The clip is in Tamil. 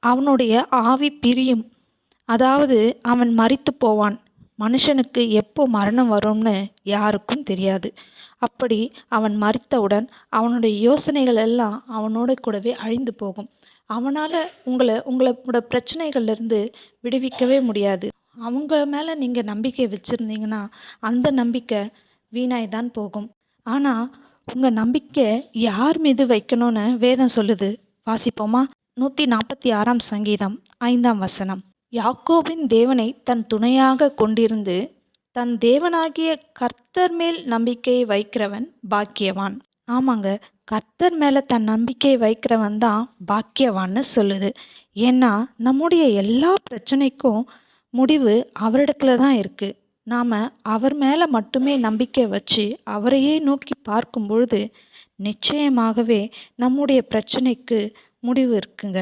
அவனுடைய ஆவி பிரியும். அதாவது அவன் மரித்து போவான். மனுஷனுக்கு எப்போ மரணம் வரும்னு யாருக்கும் தெரியாது. அப்படி அவன் மரித்தவுடன் அவனுடைய யோசனைகள் எல்லாம் அவனோட கூடவே அழிந்து போகும். அவனால உங்களோட பிரச்சனைகள்லேருந்து விடுவிக்கவே முடியாது. அவங்க மேலே நீங்கள் நம்பிக்கை வச்சுருந்தீங்கன்னா அந்த நம்பிக்கை வீணாய் தான் போகும். ஆனால் உங்கள் நம்பிக்கை யார் மீது வைக்கணும்னு வேதம் சொல்லுது. வாசிப்போமா? 146ஆம் சங்கீதம் 5ஆம் வசனம். யாக்கோபின் தேவனை தன் துணையாக கொண்டிருந்து தன் தேவனாகிய கர்த்தர் மேல் நம்பிக்கையை வைக்கிறவன் பாக்கியவான். ஆமாங்க, கர்த்தர் மேல தன் நம்பிக்கையை வைக்கிறவன் தான் பாக்கியவான்னு சொல்லுது. ஏன்னா நம்முடைய எல்லா பிரச்சனைக்கும் முடிவு அவரிடத்துல தான் இருக்கு. நாம அவர் மேல மட்டுமே நம்பிக்கை வச்சு அவரையே நோக்கி பார்க்கும் பொழுது நிச்சயமாகவே நம்முடைய பிரச்சனைக்கு முடிவு இருக்குங்க.